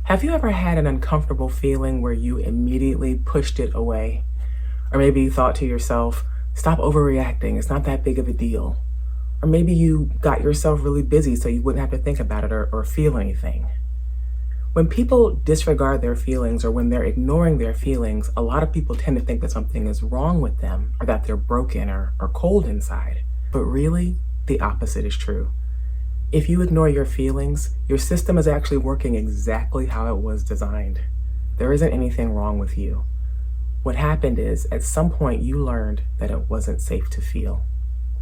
Have you ever had an uncomfortable feeling where you immediately pushed it away? Or maybe you thought to yourself, stop overreacting, it's not that big of a deal. Or maybe you got yourself really busy so you wouldn't have to think about it or feel anything. When people disregard their feelings or when they're ignoring their feelings, a lot of people tend to think that something is wrong with them or that they're broken or cold inside. But really, the opposite is true. If you ignore your feelings, your system is actually working exactly how it was designed. There isn't anything wrong with you. What happened is, at some point you learned that it wasn't safe to feel.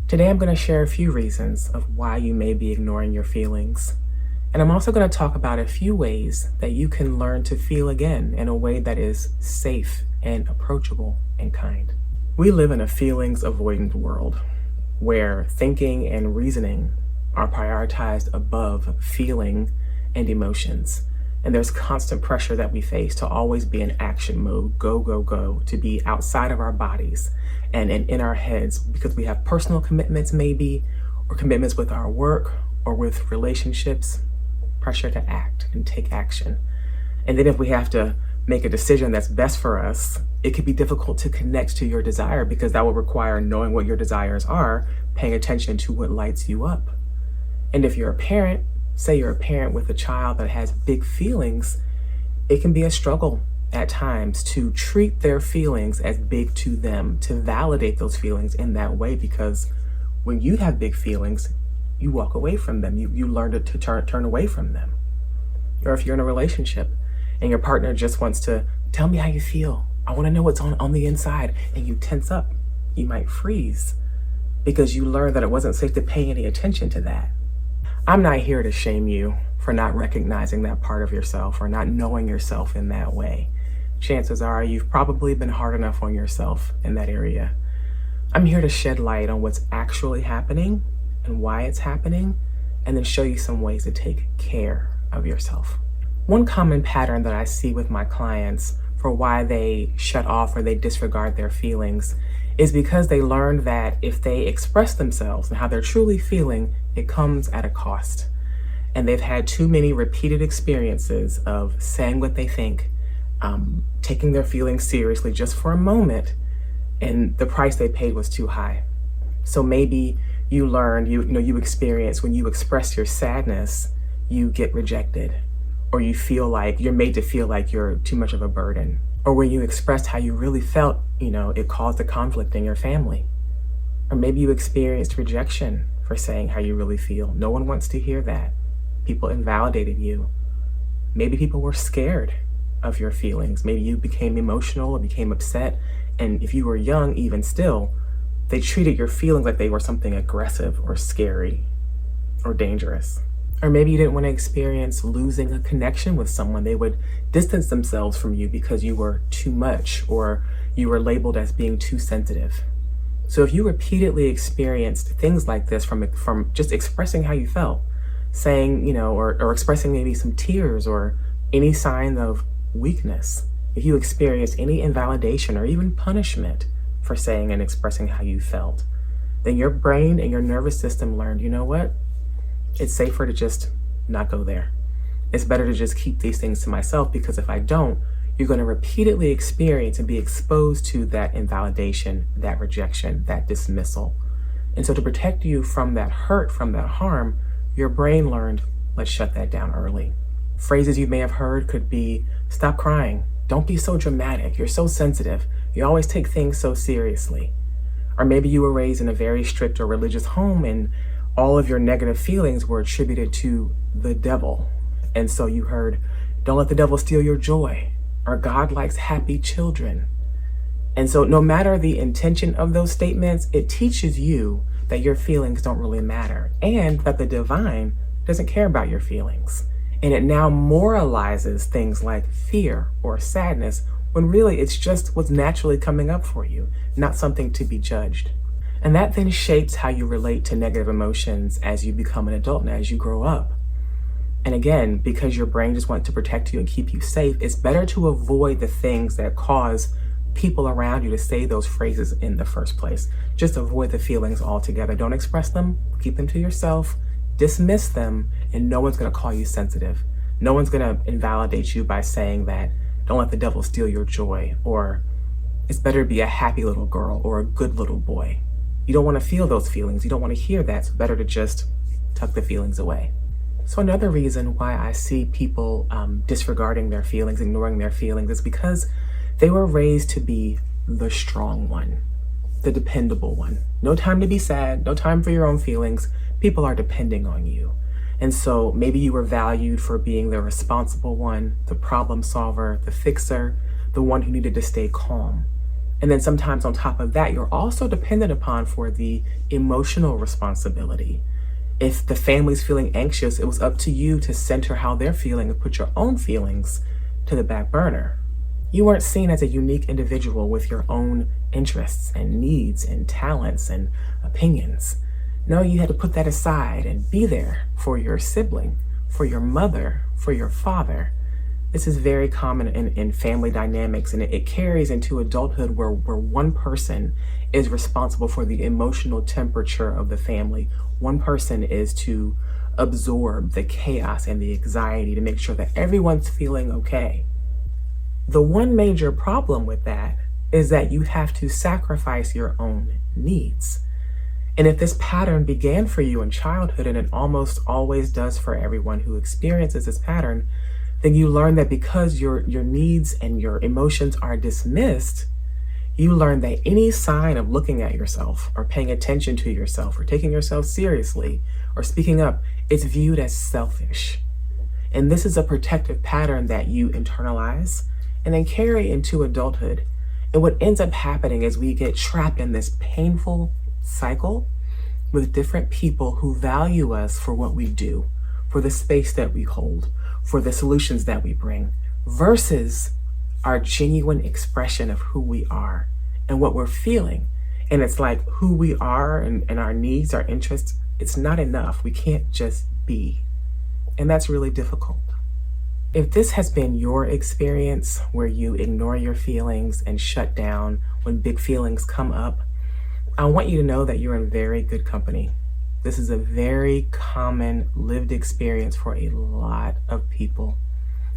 Today I'm going to share a few reasons of why you may be ignoring your feelings. And I'm also going to talk about a few ways that you can learn to feel again in a way that is safe and approachable and kind. We live in a feelings avoidant world where thinking and reasoning are prioritized above feeling and emotions. And there's constant pressure that we face to always be in action mode, go, go, go, to be outside of our bodies and in our heads because we have personal commitments maybe, or commitments with our work or with relationships, pressure to act and take action. And then if we have to make a decision that's best for us, it can be difficult to connect to your desire because that will require knowing what your desires are, paying attention to what lights you up. And if you're a parent, say you're a parent with a child that has big feelings, it can be a struggle at times to treat their feelings as big to them, to validate those feelings in that way, because when you have big feelings, you walk away from them. You learn to turn away from them. Or if you're in a relationship and your partner just wants to tell me how you feel, I want to know what's on the inside, and you tense up, you might freeze because you learned that it wasn't safe to pay any attention to that. I'm not here to shame you for not recognizing that part of yourself or not knowing yourself in that way. Chances are you've probably been hard enough on yourself in that area. I'm here to shed light on what's actually happening and why it's happening, and then show you some ways to take care of yourself. One common pattern that I see with my clients for why they shut off or they disregard their feelings is because they learned that if they express themselves and how they're truly feeling, it comes at a cost. And they've had too many repeated experiences of saying what they think, taking their feelings seriously just for a moment, and the price they paid was too high. So maybe you learned, you experience when you express your sadness, you get rejected, or you feel like you're made to feel like you're too much of a burden. Or when you expressed how you really felt, it caused a conflict in your family. Or maybe you experienced rejection for saying how you really feel. No one wants to hear that. People invalidated you. Maybe people were scared of your feelings. Maybe you became emotional or became upset. And if you were young, even still, they treated your feelings like they were something aggressive or scary or dangerous. Or maybe you didn't want to experience losing a connection with someone. They would distance themselves from you because you were too much or you were labeled as being too sensitive. So if you repeatedly experienced things like this from just expressing how you felt, saying, or expressing maybe some tears or any sign of weakness, if you experienced any invalidation or even punishment for saying and expressing how you felt, then your brain and your nervous system learned, you know what? It's safer to just not go there. It's better to just keep these things to myself, because if I don't, you're going to repeatedly experience and be exposed to that invalidation, that rejection, that dismissal. And so to protect you from that hurt, from that harm, your brain learned, let's shut that down early. Phrases you may have heard could be, stop crying. Don't be so dramatic. You're so sensitive. You always take things so seriously. Or maybe you were raised in a very strict or religious home and all of your negative feelings were attributed to the devil. And so you heard, don't let the devil steal your joy, or God likes happy children. And so no matter the intention of those statements, it teaches you that your feelings don't really matter and that the divine doesn't care about your feelings. And it now moralizes things like fear or sadness when really it's just what's naturally coming up for you, not something to be judged. And that then shapes how you relate to negative emotions as you become an adult and as you grow up. And again, because your brain just wants to protect you and keep you safe, it's better to avoid the things that cause people around you to say those phrases in the first place. Just avoid the feelings altogether. Don't express them, keep them to yourself, dismiss them, and no one's gonna call you sensitive. No one's gonna invalidate you by saying that don't let the devil steal your joy, or it's better to be a happy little girl or a good little boy. You don't want to feel those feelings. You don't want to hear that. So better to just tuck the feelings away. So another reason why I see people disregarding their feelings, ignoring their feelings, is because they were raised to be the strong one, the dependable one. No time to be sad, no time for your own feelings. People are depending on you. And so maybe you were valued for being the responsible one, the problem solver, the fixer, the one who needed to stay calm. And then sometimes on top of that, you're also dependent upon for the emotional responsibility. If the family's feeling anxious, it was up to you to center how they're feeling and put your own feelings to the back burner. You weren't seen as a unique individual with your own interests and needs and talents and opinions. No, you had to put that aside and be there for your sibling, for your mother, for your father. This is very common in family dynamics, and it carries into adulthood where one person is responsible for the emotional temperature of the family. One person is to absorb the chaos and the anxiety to make sure that everyone's feeling okay. The one major problem with that is that you have to sacrifice your own needs. And if this pattern began for you in childhood, and it almost always does for everyone who experiences this pattern, then you learn that because your needs and your emotions are dismissed, you learn that any sign of looking at yourself or paying attention to yourself or taking yourself seriously or speaking up, it's viewed as selfish. And this is a protective pattern that you internalize and then carry into adulthood. And what ends up happening is we get trapped in this painful cycle with different people who value us for what we do, for the space that we hold, for the solutions that we bring, versus our genuine expression of who we are and what we're feeling. And it's like who we are and our needs, our interests, it's not enough. We can't just be. And that's really difficult. If this has been your experience where you ignore your feelings and shut down when big feelings come up, I want you to know that you're in very good company. This is a very common lived experience for a lot of people.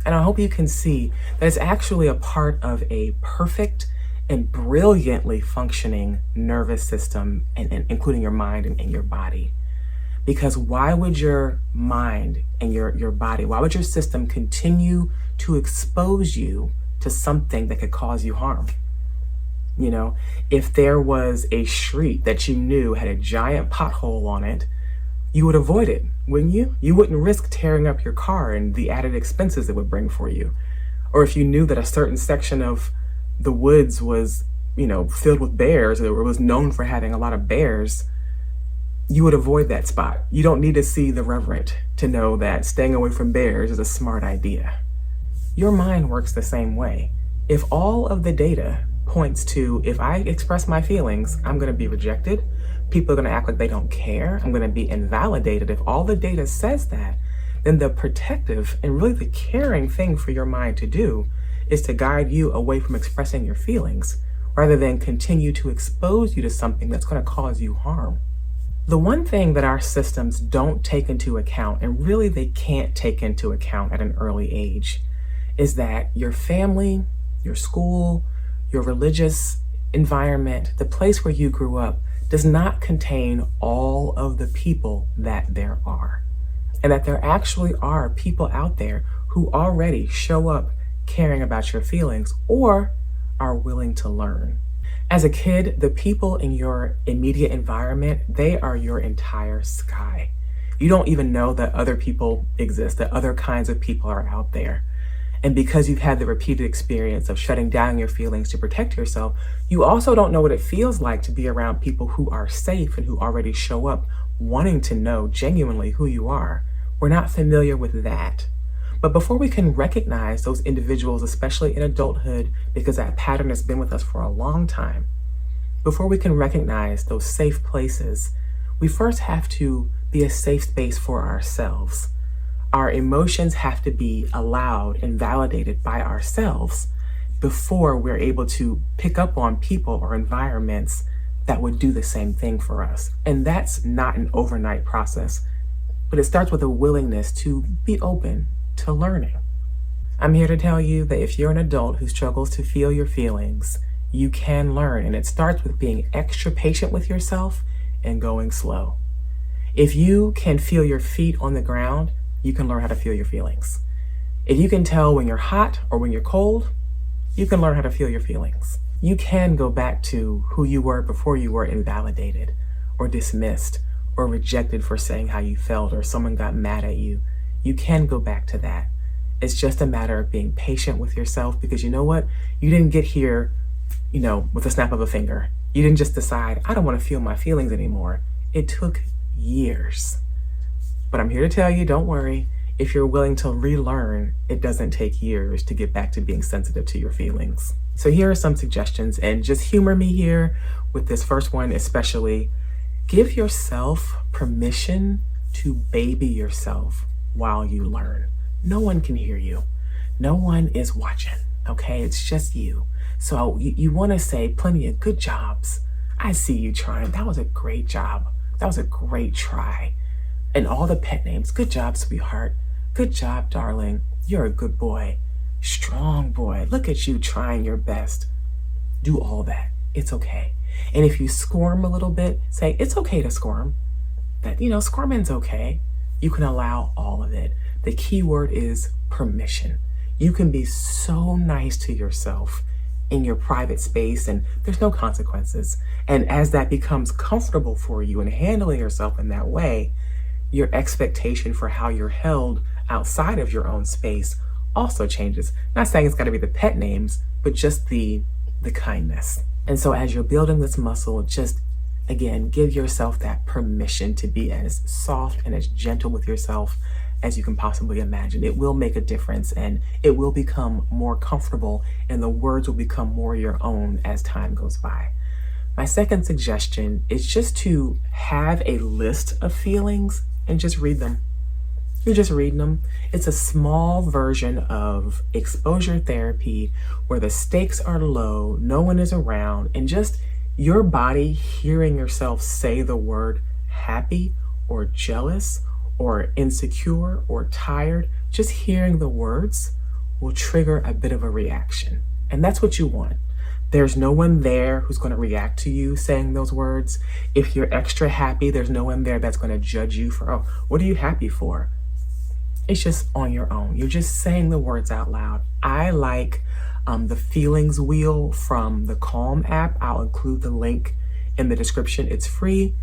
And I hope you can see that it's actually a part of a perfect and brilliantly functioning nervous system, and including your mind and your body. Because why would your mind and your body, why would your system continue to expose you to something that could cause you harm? You know, if there was a street that you knew had a giant pothole on it, you would avoid it, wouldn't you? You wouldn't risk tearing up your car and the added expenses it would bring for you. Or if you knew that a certain section of the woods was, filled with bears, or was known for having a lot of bears, you would avoid that spot. You don't need to see the reverend to know that staying away from bears is a smart idea. Your mind works the same way. If all of the data points to, if I express my feelings, I'm going to be rejected. People are going to act like they don't care. I'm going to be invalidated. If all the data says that, then the protective and really the caring thing for your mind to do is to guide you away from expressing your feelings, rather than continue to expose you to something that's going to cause you harm. The one thing that our systems don't take into account, and really they can't take into account at an early age, is that your family, your school, your religious environment, the place where you grew up, does not contain all of the people that there are. And that there actually are people out there who already show up caring about your feelings or are willing to learn. As a kid, the people in your immediate environment, they are your entire sky. You don't even know that other people exist, that other kinds of people are out there. And because you've had the repeated experience of shutting down your feelings to protect yourself, you also don't know what it feels like to be around people who are safe and who already show up wanting to know genuinely who you are. We're not familiar with that. But before we can recognize those individuals, especially in adulthood, because that pattern has been with us for a long time, before we can recognize those safe places, we first have to be a safe space for ourselves. Our emotions have to be allowed and validated by ourselves before we're able to pick up on people or environments that would do the same thing for us. And that's not an overnight process, but it starts with a willingness to be open to learning. I'm here to tell you that if you're an adult who struggles to feel your feelings, you can learn, and it starts with being extra patient with yourself and going slow. If you can feel your feet on the ground, you can learn how to feel your feelings. If you can tell when you're hot or when you're cold, you can learn how to feel your feelings. You can go back to who you were before you were invalidated or dismissed or rejected for saying how you felt, or someone got mad at you. You can go back to that. It's just a matter of being patient with yourself, because you know what? You didn't get here, with a snap of a finger. You didn't just decide, I don't want to feel my feelings anymore. It took years. But I'm here to tell you, don't worry. If you're willing to relearn, it doesn't take years to get back to being sensitive to your feelings. So here are some suggestions, and just humor me here with this first one especially. Give yourself permission to baby yourself while you learn. No one can hear you. No one is watching, okay? It's just you. So you want to say plenty of good jobs. I see you trying. That was a great job. That was a great try. And all the pet names. Good job, sweetheart. Good job, darling. You're a good boy. Strong boy. Look at you trying your best. Do all that. It's okay. And if you squirm a little bit, say it's okay to squirm. That, squirming's okay. You can allow all of it. The key word is permission. You can be so nice to yourself in your private space, and there's no consequences. And as that becomes comfortable for you and handling yourself in that way, your expectation for how you're held outside of your own space also changes. Not saying it's got to be the pet names, but just the kindness. And so as you're building this muscle, just again, give yourself that permission to be as soft and as gentle with yourself as you can possibly imagine. It will make a difference, and it will become more comfortable, and the words will become more your own as time goes by. My second suggestion is just to have a list of feelings and just read them. You're just reading them. It's a small version of exposure therapy where the stakes are low, no one is around, and just your body hearing yourself say the word happy or jealous or insecure or tired, just hearing the words will trigger a bit of a reaction. And that's what you want. There's no one there who's going to react to you saying those words. If you're extra happy, there's no one there that's going to judge you for, oh, what are you happy for? It's just on your own. You're just saying the words out loud. I like the feelings wheel from the Calm app. I'll include the link in the description. It's free.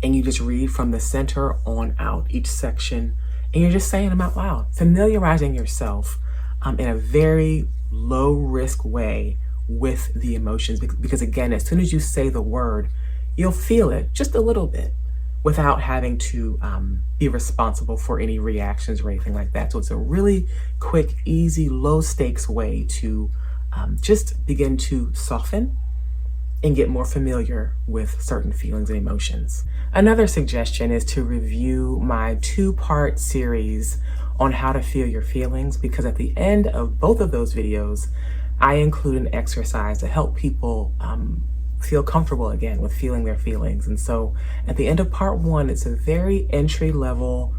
And you just read from the center on out each section. And you're just saying them out loud, familiarizing yourself in a very low risk way with the emotions. Because again, as soon as you say the word, you'll feel it just a little bit without having to be responsible for any reactions or anything like that. So it's a really quick, easy, low stakes way to just begin to soften and get more familiar with certain feelings and emotions. Another suggestion is to review my 2-part series on how to feel your feelings, because at the end of both of those videos, I include an exercise to help people feel comfortable again with feeling their feelings. And so at the end of part 1, it's a very entry-level,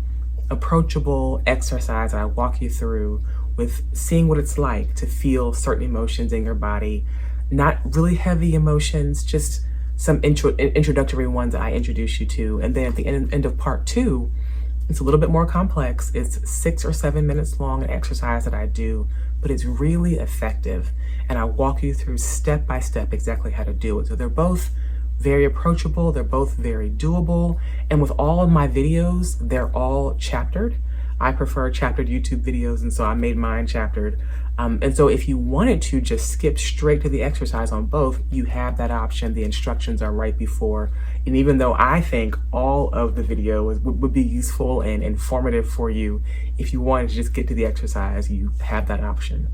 approachable exercise that I walk you through with seeing what it's like to feel certain emotions in your body. Not really heavy emotions, just some introductory ones I introduce you to. And then at the end of part 2, it's a little bit more complex. It's 6 or 7 minutes long, an exercise that I do, but it's really effective. And I walk you through step by step exactly how to do it. So they're both very approachable. They're both very doable. And with all of my videos, they're all chaptered. I prefer chaptered YouTube videos, and so I made mine chaptered. And so if you wanted to just skip straight to the exercise on both, you have that option. The instructions are right before. And even though I think all of the video would be useful and informative for you, if you wanted to just get to the exercise, you have that option.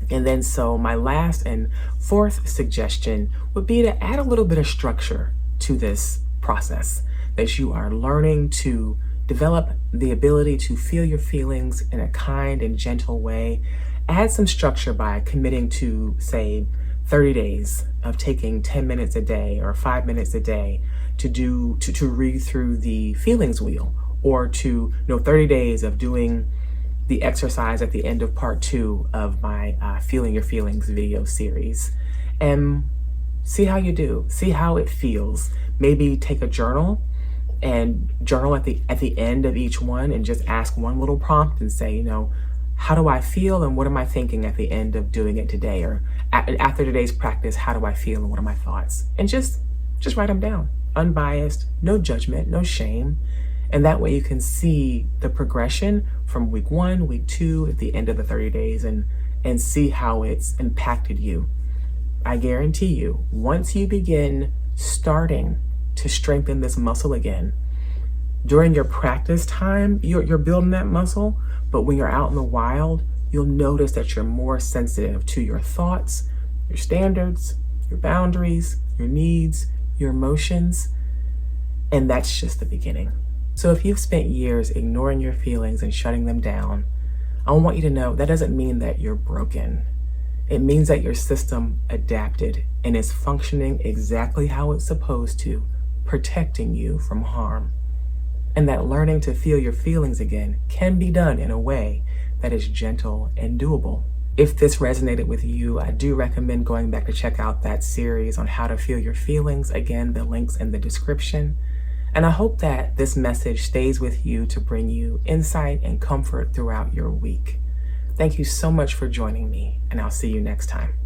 And then so my last and fourth suggestion would be to add a little bit of structure to this process, that you are learning to develop the ability to feel your feelings in a kind and gentle way. Add some structure by committing to, say, 30 days of taking 10 minutes a day or 5 minutes a day to read through the feelings wheel, or to 30 days of doing the exercise at the end of part 2 of my Feeling Your Feelings video series. And see how you do. See how it feels. Maybe take a journal and journal at the end of each one and just ask one little prompt and say, how do I feel and what am I thinking at the end of doing it today? Or after today's practice, how do I feel and what are my thoughts? And just write them down. Unbiased, no judgment, no shame. And that way you can see the progression from week 1, week 2, at the end of the 30 days and see how it's impacted you. I guarantee you, once you begin starting to strengthen this muscle again, during your practice time, you're building that muscle, but when you're out in the wild, you'll notice that you're more sensitive to your thoughts, your standards, your boundaries, your needs, your emotions, and that's just the beginning. So if you've spent years ignoring your feelings and shutting them down, I want you to know that doesn't mean that you're broken. It means that your system adapted and is functioning exactly how it's supposed to, protecting you from harm. And that learning to feel your feelings again can be done in a way that is gentle and doable. If this resonated with you, I do recommend going back to check out that series on how to feel your feelings. Again, the link's in the description. And I hope that this message stays with you to bring you insight and comfort throughout your week. Thank you so much for joining me, and I'll see you next time.